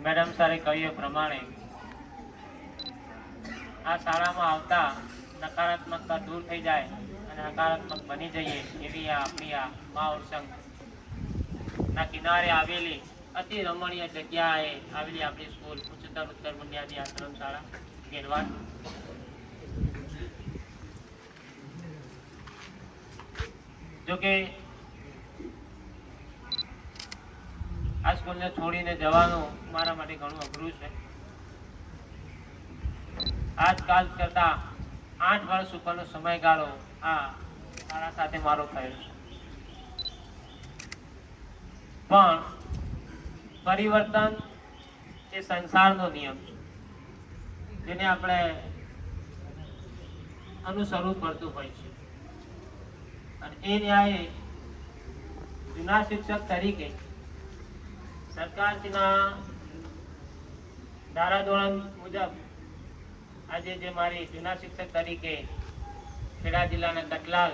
Madam સારે કહ્યું પ્રમાણે આ શાળામાં આવતા નકારાત્મકતા દૂર થઈ જાય અને હકારાત્મક બની જઈએ એવી આપણી આ મહાઉત્સંગ ના કિનારે આવેલી અતિ રમણીય જગ્યાએ આવેલી આપણી સ્કૂલ ઉચ્ચતર ઉત્તર બુનિયાદી આશ્રમ શાળા ગેલવાડ. જોકે આ સ્કૂલને છોડીને જવાનું મારા માટે ઘણું અઘરું છે. આજકાલ કરતા 8 વર્ષ ઉપરનો સમયગાળો આ શાળા સાથે મારો થયો છે. પણ પરિવર્તન એ સંસારનો નિયમ છે જેને આપણે અનુસરવું પડતું હોય છે. અને એ ન્યાય જૂના શિક્ષક તરીકે સરકારશ્રીના ધારાધોરણ મુજબ આજે જે મારી જૂના શિક્ષક તરીકે ખેડા જિલ્લાના કટલાલ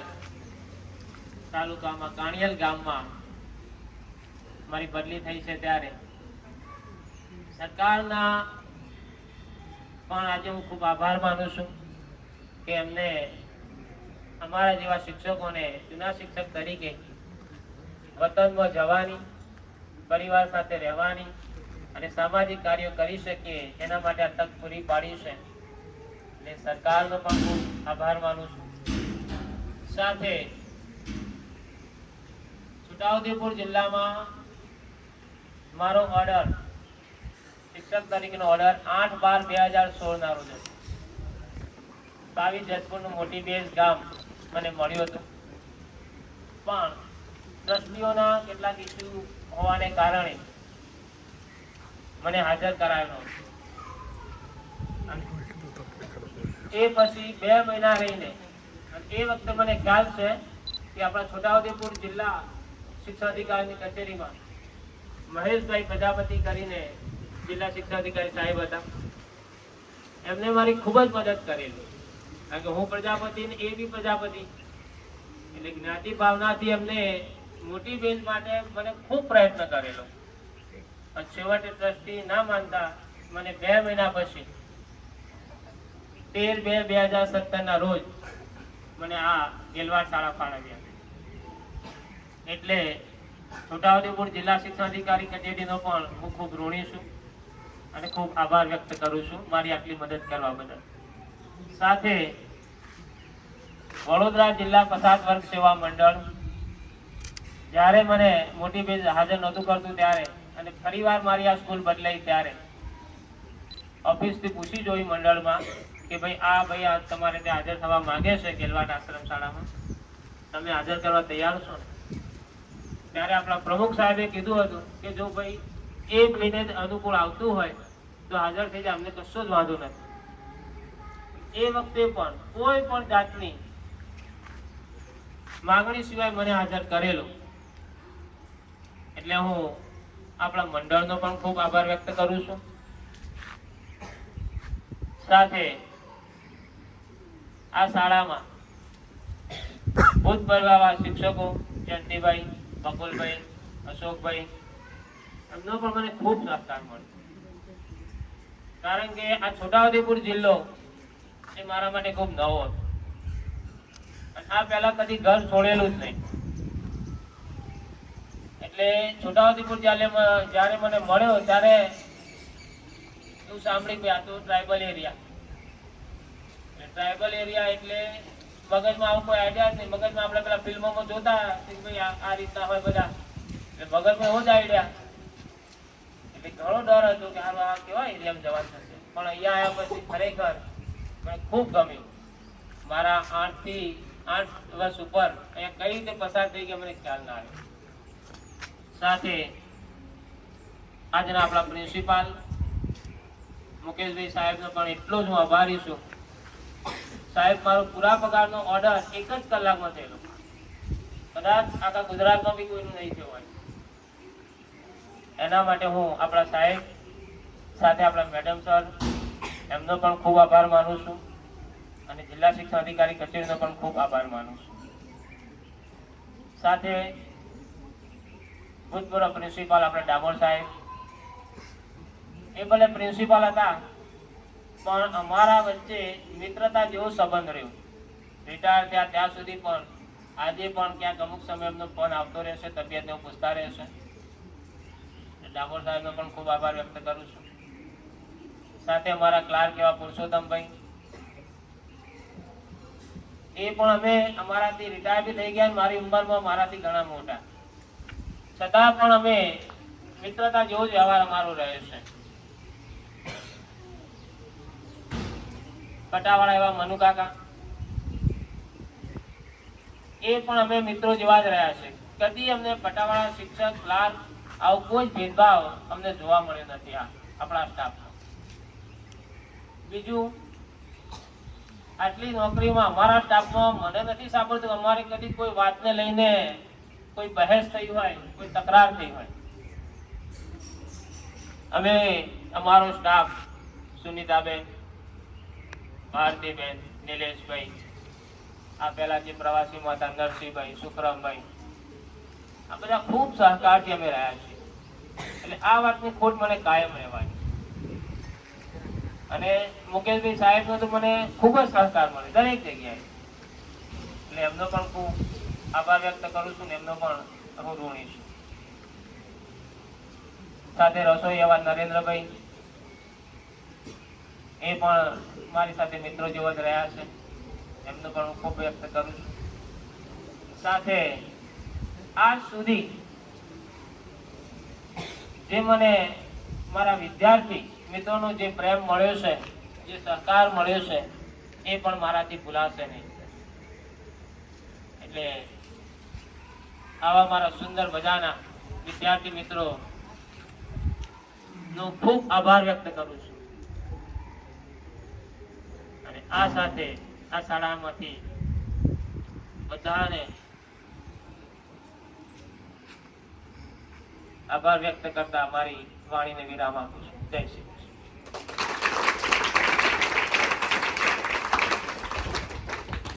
તાલુકામાં કાણિયલ ગામમાં મારી બદલી થઈ છે ત્યારે સરકારના પણ આજે હું ખૂબ આભાર માનું છું કે એમને અમારા જેવા શિક્ષકોને જૂના શિક્ષક તરીકે વતનમાં જવાની, પરિવાર સાથે રહેવાની અને સામાજિક કાર્યો કરી શકીએ એના માટે આ તક પૂરી પાડી છે. એટલે સરકારનો પણ ખૂબ આભાર માનું છું. સાથે છોટાઉદેપુર જિલ્લામાં મારો ઓર્ડર શિક્ષક તરીકેનો ઓર્ડર 8/12/2016 ના રોજ 22 જેતપુરનું મોટી બેઝ ગામ મને મળ્યું હતું. પણ ટ્રસ્ટીઓના કેટલાક ઇસ્યુ હોવાને કારણે મને હાજર કરાયો નહોતો. એ પછી 2 મહિના રહીને એ વખતે મને ખ્યાલ છે કે આપણા છોટાઉદેપુર જિલ્લા શિક્ષણ અધિકારીની કચેરીમાં મહેશભાઈ પ્રજાપતિ કરીને જિલ્લા શિક્ષણ અધિકારી સાહેબ હતા. એમને મારી ખૂબ જ મદદ કરેલી, કારણ કે હું પ્રજાપતિ ને એ બી પ્રજાપતિ, એટલે જ્ઞાતિ ભાવનાથી એમને મોટી બેન્ચ માટે મને ખૂબ પ્રયત્ન કરેલો. પણ છેવટે ટ્રસ્ટી ના માનતા મને 2 મહિના પછી 13/2/2017 ના રોજ મને આ ગેલવાડ શાળા ફાળવી. એટલે છોટાઉદેપુર જિલ્લા શિક્ષણ અધિકારી કચેરીનો પણ હું ખૂબ ઋણી છું અને ખૂબ આભાર વ્યક્ત કરું છું મારી આટલી મદદ કરવા બદલ. સાથે વડોદરા જિલ્લા પછાત વર્ગ સેવા મંડળ જ્યારે મને મોટી બેન્ચ હાજર નહોતું કરતું ત્યારે અને ફરીવાર મારી આ સ્કૂલ બદલાઈ ત્યારે ઓફિસથી પૂછી જોઈ મંડળમાં કે ભાઈ આ તમારે ત્યાં હાજર થવા માંગે છે ગેલવાડ આશ્રમ શાળામાં, તમે હાજર કરવા તૈયાર છો ને? ત્યારે આપણા પ્રમુખ સાહેબે કીધું હતું કે જો ભાઈ 1 મહિને અનુકૂળ આવતું હોય તો હાજર થઈ જાય, અમને કશો જ વાંધો નથી. એ વખતે પણ કોઈ પણ જાતની માંગણી સિવાય મને હાજર કરેલો. એટલે હું આપણા મંડળનો પણ ખૂબ આભાર વ્યક્ત કરું છું. સાથે આ શાળામાં ભૂતપૂર્વ શિક્ષકો જયંતિભાઈ, બકુલભાઈ, અશોકભાઈ એમનો પણ મને ખૂબ સહકાર મળ્યો. કારણ કે આ છોટાઉદેપુર જિલ્લો એ મારા માટે ખૂબ નવો હતો અને આ પહેલા કદી ઘર છોડેલું જ નહીં. એટલે છોટાઉદેપુર જ્યારે મને મળ્યો ત્યારે હું સાંભળી ગયા તો ટ્રાઇબલ એરિયા એટલે મગજમાં આવું કોઈ આઈડિયા જ નહીં. મગજમાં આપણે પેલા ફિલ્મોમાં જોતા કે ભાઈ આ રીતના હોય બધા, એટલે મગજમાં એવો જ આઈડિયા. એટલે ઘણો ડર હતો કે આ કેવા એરિયામાં જવા થશે. પણ અહીંયા આવ્યા પછી ખરેખર મને ખૂબ ગમ્યું. મારા 8 થી 8 વર્ષ ઉપર અહીંયા કઈ રીતે પસાર થઈ ગયા મને ખ્યાલ ના આવ્યો. સાથે આજના આપણા પ્રિન્સિપાલ મુકેશભાઈ સાહેબનો પણ એટલો જ હું આભારી છું. સાહેબ મારો પૂરા પગારનો ઓર્ડર 1 જ કલાકમાં થયેલો. કદાચ આખા ગુજરાતમાં બી કોઈનું નહીં થયું હોય. એના માટે હું આપણા સાહેબ સાથે આપણા મેડમ સર એમનો પણ ખૂબ આભાર માનું છું અને જિલ્લા શિક્ષણ અધિકારી કચેરીનો પણ ખૂબ આભાર માનું છું. સાથે ભૂતપૂર્વ પ્રિન્સિપાલ આપણે ડામોર સાહેબ એ ભલે પ્રિન્સિપાલ હતા, પણ અમારા વચ્ચે મિત્રતા જેવો સંબંધ રહ્યો. રિટાયર થયા ત્યાં સુધી પણ આજે પણ ક્યાંક અમુક સમય એમનો ફોન આવતો રહેશે, તબિયતને પૂછતા રહેશે. ડામોર સાહેબનો પણ ખૂબ આભાર વ્યક્ત કરું છું. સાથે અમારા ક્લાર્ક એવા પુરુષોત્તમભાઈ, એ પણ અમે અમારાથી રિટાયર બી થઈ ગયા, મારી ઉંમરમાં મારાથી ઘણા મોટા, છતાં પણ અમે મિત્રતા જેવો જ વ્યવહાર અમારો રહે છે. પટાવાળા એવા મનુ કાકા, એ પણ અમે મિત્રો જેવા જ રહ્યા છે. કદી અમને પટાવાળા શિક્ષક ક્લાર્ક આવો કોઈ ભેદભાવ અમને જોવા મળ્યો નથી આપણા સ્ટાફમાં. બીજું, આટલી નોકરીમાં અમારા સ્ટાફમાં મને નથી સાંભળતું અમારે કદી કોઈ વાતને લઈને કોઈ બહેસ થઈ હોય, કોઈ તકરાર થઈ હોય. અમે અમારો સ્ટાફ સુનિતાબેન, ભારતીબેન, નિલેશભાઈ, આ પેલા જે પ્રવાસીમાં હતા નરસિંહભાઈ, સુખરામભાઈ, આ બધા ખૂબ સહકારથી અમે રહ્યા છીએ. એટલે આ વાતની ખોટ મને કાયમ રહેવાની. અને મુકેશભાઈ સાહેબનો તો મને ખૂબ જ સહકાર મળે દરેક જગ્યાએ, એટલે એમનો પણ ખૂબ આભાર વ્યક્ત કરું છું ને એમનો પણ હું ઋણી છું. સાથે રસોઈ એવા નરેન્દ્રભાઈ, એ પણ મારી સાથે મિત્રો જેવો જ રહ્યા છે, એમનો પણ હું ખૂબ વ્યક્ત કરું છું. સાથે આજ સુધી જે મને મારા વિદ્યાર્થી મિત્રોનો જે પ્રેમ મળ્યો છે, જે સહકાર મળ્યો છે, એ પણ મારાથી ભૂલાશે નહીં. એટલે આવા મારા સુંદર મજાના વિદ્યાર્થી મિત્રો નો ખૂબ આભાર વ્યક્ત કરું છું. અને આ સાથે આ શાળામાંથી બધાને આભાર વ્યક્ત કરતા મારી વાણીને વિરામ આપું છું. જય શ્રી